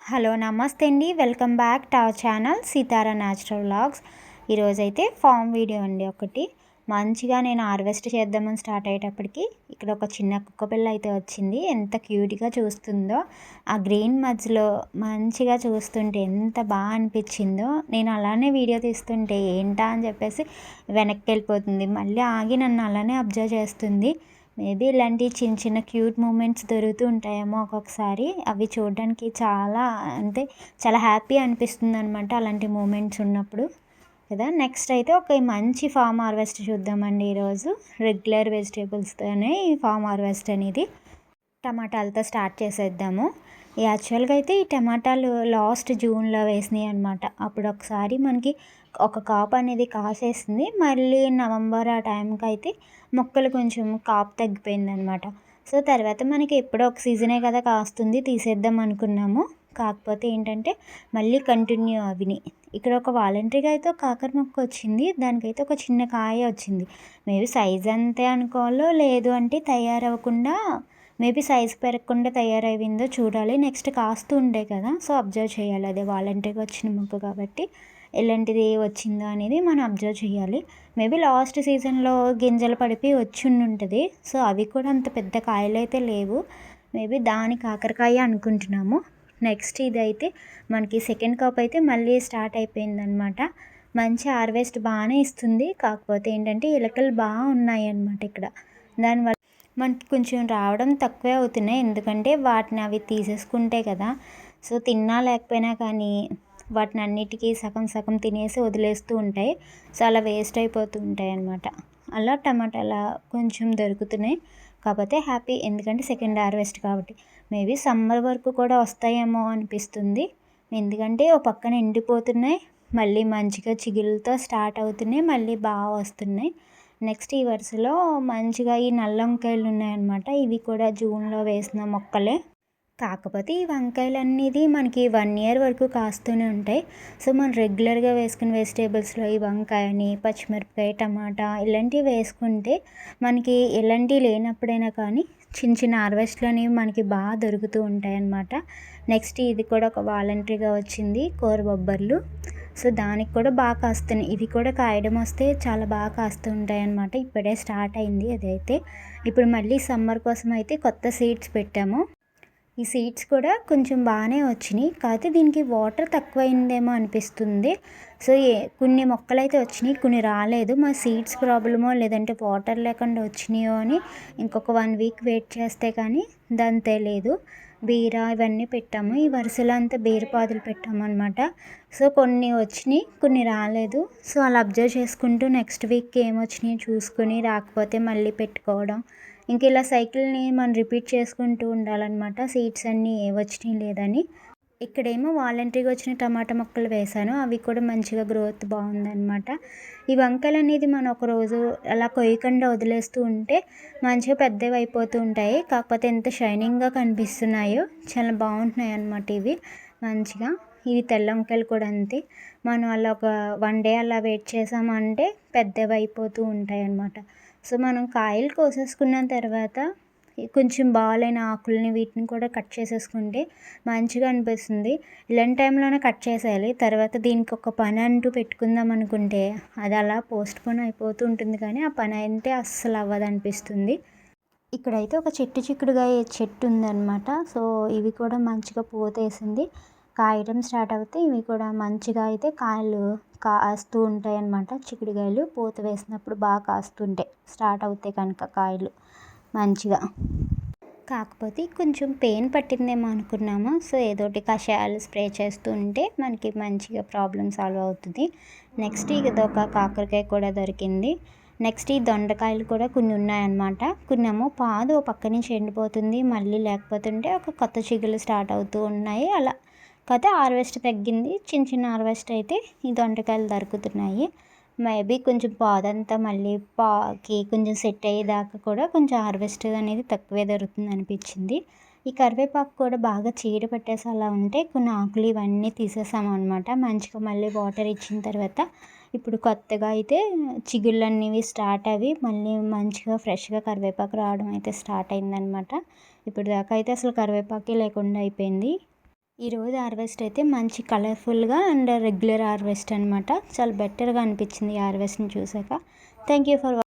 Hello నమస్తే అండి. Welcome back to our channel Sithara natural vlogs. ఈరోజైతే ఫామ్ వీడియో అండి. ఒకటి మంచిగా నేను హార్వెస్ట్ చేద్దామని స్టార్ట్ అయ్యేటప్పటికి ఇక్కడ ఒక చిన్న కుక్క పిల్ల అయితే వచ్చింది. ఎంత క్యూట్గా చూస్తుందో, ఆ గ్రీన్ మధ్యలో మంచిగా చూస్తుంటే ఎంత బాగా అనిపించిందో. నేను అలానే వీడియో తీస్తుంటే ఏంటా అని చెప్పేసి వెనక్కి వెళ్ళిపోతుంది. మళ్ళీ ఆగి నన్ను అలానే అబ్జర్వ్ చేస్తుంది. మేబీ ఇలాంటి చిన్న చిన్న క్యూట్ మూమెంట్స్ దొరుకుతూ ఉంటాయేమో ఒక్కొక్కసారి. అవి చూడడానికి చాలా హ్యాపీ అనిపిస్తుంది అనమాట అలాంటి మూమెంట్స్ ఉన్నప్పుడు కదా. నెక్స్ట్ అయితే ఒక మంచి ఫామ్ హార్వెస్ట్ చూద్దామండి ఈరోజు. రెగ్యులర్ వెజిటేబుల్స్తోనే ఈ ఫామ్ హార్వెస్ట్ అనేది టమాటాలతో స్టార్ట్ చేసేద్దాము. యాక్చువల్గా అయితే ఈ టమాటాలు లాస్ట్ జూన్లో వేసినాయి అనమాట. అప్పుడు ఒకసారి మనకి ఒక కాపు అనేది కాసేసింది. మళ్ళీ నవంబర్ ఆ టైంకి అయితే మొక్కలు కొంచెం కాపు తగ్గిపోయిందనమాట. సో తర్వాత మనకి ఎప్పుడో ఒక సీజనే కదా కాస్తుంది, తీసేద్దాం అనుకున్నాము. కాకపోతే ఏంటంటే మళ్ళీ కంటిన్యూ అవిని. ఇక్కడ ఒక వాలంటరీగా అయితే ఒక కాకర మొక్క వచ్చింది. దానికైతే ఒక చిన్న కాయ వచ్చింది. మేబీ సైజ్ అంతే అనుకోవాలో, లేదు అంటే తయారవ్వకుండా మేబీ సైజ్ పెరగకుండా తయారైందో చూడాలి. నెక్స్ట్ కాస్తూ ఉండే కదా, సో అబ్జర్వ్ చేయాలి. అదే వాలంటరీగా వచ్చిన మొక్క కాబట్టి ఎలాంటిది వచ్చిందో అనేది మనం అబ్జర్వ్ చేయాలి. మేబీ లాస్ట్ సీజన్లో గింజలు పడిపి వచ్చి ఉంటుంది. సో అవి కూడా అంత పెద్ద కాయలు అయితే లేవు. మేబీ దాని కాకరకాయ అనుకుంటున్నాము. నెక్స్ట్ ఇదైతే మనకి సెకండ్ కాప్ అయితే మళ్ళీ స్టార్ట్ అయిపోయిందనమాట. మంచి హార్వెస్ట్ బాగానే ఇస్తుంది. కాకపోతే ఏంటంటే ఎలకలు బాగా ఉన్నాయి అన్నమాట ఇక్కడ. దానివల్ల మనకి కొంచెం రావడం తక్కువే అవుతున్నాయి. ఎందుకంటే వాటిని అవి తీసేసుకుంటే కదా. సో తిన్నా లేకపోయినా కానీ వాటిని అన్నిటికీ సగం సగం తినేసి వదిలేస్తూ ఉంటాయి. సో అలా వేస్ట్ అయిపోతూ ఉంటాయి అన్నమాట. అలా టమాటాలు కొంచెం దొరుకుతున్నాయి. కాకపోతే హ్యాపీ, ఎందుకంటే సెకండ్ హార్వెస్ట్ కాబట్టి. మేబీ సమ్మర్ వరకు కూడా వస్తాయేమో అనిపిస్తుంది. ఎందుకంటే ఓ పక్కన ఎండిపోతున్నాయి, మళ్ళీ మంచిగా చిగుళ్ళతో స్టార్ట్ అవుతున్నాయి, మళ్ళీ బాగా వస్తున్నాయి. నెక్స్ట్ ఈ వరుసలో మంచిగా ఈ నల్ల వంకాయలు ఉన్నాయన్నమాట. ఇవి కూడా జూన్లో వేసిన మొక్కలే. కాకపోతే ఈ వంకాయలు అనేది మనకి 1 ఇయర్ వరకు కాస్తూనే ఉంటాయి. సో మనం రెగ్యులర్గా వేసుకునే వెజిటేబుల్స్లో ఈ వంకాయని, పచ్చిమిరపకాయ, టమాటా ఇలాంటివి వేసుకుంటే మనకి ఎలాంటివి లేనప్పుడైనా కానీ చిన్న చిన్న హార్వెస్ట్లు అనేవి మనకి బాగా దొరుకుతూ ఉంటాయి అన్నమాట. నెక్స్ట్ ఇది కూడా ఒక వాలంటరీగా వచ్చింది, కూర బొబ్బర్లు. సో దానికి కూడా బాగా కాస్తున్నాయి. ఇవి కూడా కాయడం వస్తే చాలా బాగా కాస్తూ ఉంటాయి అన్నమాట. ఇప్పుడే స్టార్ట్ అయింది అదైతే. ఇప్పుడు మళ్ళీ సమ్మర్ కోసం అయితే కొత్త సీడ్స్ పెట్టాము. ఈ సీడ్స్ కూడా కొంచెం బాగానే వచ్చినాయి. కాకపోతే దీనికి వాటర్ తక్కువైందేమో అనిపిస్తుంది. సో కొన్ని మొక్కలు అయితే వచ్చినాయి, కొన్ని రాలేదు. మా సీడ్స్ ప్రాబ్లమో లేదంటే వాటర్ లేకుండా వచ్చినాయో అని ఇంకొక 1 వీక్ వెయిట్ చేస్తే కానీ దాని తెలియదు. బీర ఇవన్నీ పెట్టాము. ఈ వరుసలో అంతా బీరపాదులు పెట్టాము అనమాట. సో కొన్ని వచ్చినాయి, కొన్ని రాలేదు. సో అలా అబ్జర్వ్ చేసుకుంటూ నెక్స్ట్ వీక్కి ఏమొచ్చినాయో చూసుకుని, రాకపోతే మళ్ళీ పెట్టుకోవడం. ఇంక ఇలా సైకిల్ని మనం రిపీట్ చేసుకుంటూ ఉండాలన్నమాట. సీడ్స్ అన్నీ ఏవొచ్చినాయి లేదని. ఇక్కడేమో వాలంటరీగా వచ్చిన టమాటా మొక్కలు వేశాను. అవి కూడా మంచిగా గ్రోత్ బాగుందన్నమాట. ఈ వంకాయలు అనేది మనం ఒకరోజు అలా కొయ్యకుండా వదిలేస్తూ ఉంటే మంచిగా పెద్దవి అయిపోతూ ఉంటాయి. కాకపోతే ఎంత షైనింగ్గా కనిపిస్తున్నాయో, చాలా బాగుంటున్నాయి అన్నమాట ఇవి మంచిగా. ఇవి తెల్ల వంకాయలు కూడా అంతే. మనం అలా ఒక 1 డే అలా వెయిట్ చేసామంటే పెద్దవి అయిపోతూ ఉంటాయి అన్నమాట. సో మనం కాయలు కోసేసుకున్న తర్వాత కొంచెం బాగాలేని ఆకుల్ని వీటిని కూడా కట్ చేసేసుకుంటే మంచిగా అనిపిస్తుంది. ఇలాంటి టైంలోనే కట్ చేసేయాలి. తర్వాత దీనికి ఒక పని అంటూ పెట్టుకుందాం అనుకుంటే అది అలా పోస్ట్పోన్ అయిపోతూ ఉంటుంది, కానీ ఆ పని అయితే అస్సలు అవ్వదు అనిపిస్తుంది. ఇక్కడైతే ఒక చిక్కుడుకాయ చెట్టు ఉందన్నమాట. సో ఇవి కూడా మంచిగా పూతేసింది. కాయడం స్టార్ట్ అవుతే ఇవి కూడా మంచిగా అయితే కాయలు కాస్తూ ఉంటాయి అన్నమాట. చిక్కుడుకాయలు పూత వేసినప్పుడు బాగా కాస్తుంటాయి, స్టార్ట్ అవుతాయి కనుక కాయలు మంచిగా. కాకపోతే కొంచెం పెయిన్ పట్టిందేమో అనుకున్నాము. సో ఏదోటి కషాయాలు స్ప్రే చేస్తూ ఉంటే మనకి మంచిగా ప్రాబ్లం సాల్వ్ అవుతుంది. నెక్స్ట్ ఇదొక కాకరకాయ కూడా దొరికింది. నెక్స్ట్ ఈ దొండకాయలు కూడా కొన్ని ఉన్నాయన్నమాట. కొన్నేమో పాదు పక్క నుంచి ఎండిపోతుంది, మళ్ళీ లేకపోతుంటే ఒక కొత్త చిగులు స్టార్ట్ అవుతూ ఉన్నాయి అలా. కాకపోతే హార్వెస్ట్ తగ్గింది. చిన్న చిన్న హార్వెస్ట్ అయితే ఈ దొండకాయలు దొరుకుతున్నాయి. మేబీ కొంచెం పాదంతా మళ్ళీ పాకి కొంచెం సెట్ అయ్యేదాకా కూడా కొంచెం హార్వెస్ట్ అనేది తక్కువే దొరుకుతుంది అనిపించింది. ఈ కరివేపాకు కూడా బాగా చీడ పెట్టేసి అలా ఉంటే కొన్ని ఆకులు ఇవన్నీ తీసేసాము అనమాట. మంచిగా మళ్ళీ వాటర్ ఇచ్చిన తర్వాత ఇప్పుడు కొత్తగా అయితే చిగుళ్ళు అనేవి స్టార్ట్ అవి మళ్ళీ మంచిగా ఫ్రెష్గా కరివేపాకు రావడం అయితే స్టార్ట్ అయిందనమాట. ఇప్పుడు దాకా అయితే అసలు కరివేపాకే లేకుండా అయిపోయింది. ఈరోజు హార్వెస్ట్ అయితే మంచి కలర్ఫుల్గా అండ్ రెగ్యులర్ హార్వెస్ట్ అనమాట. చాలా బెటర్గా అనిపించింది ఈ హార్వెస్ట్ని చూసాక. Thank you for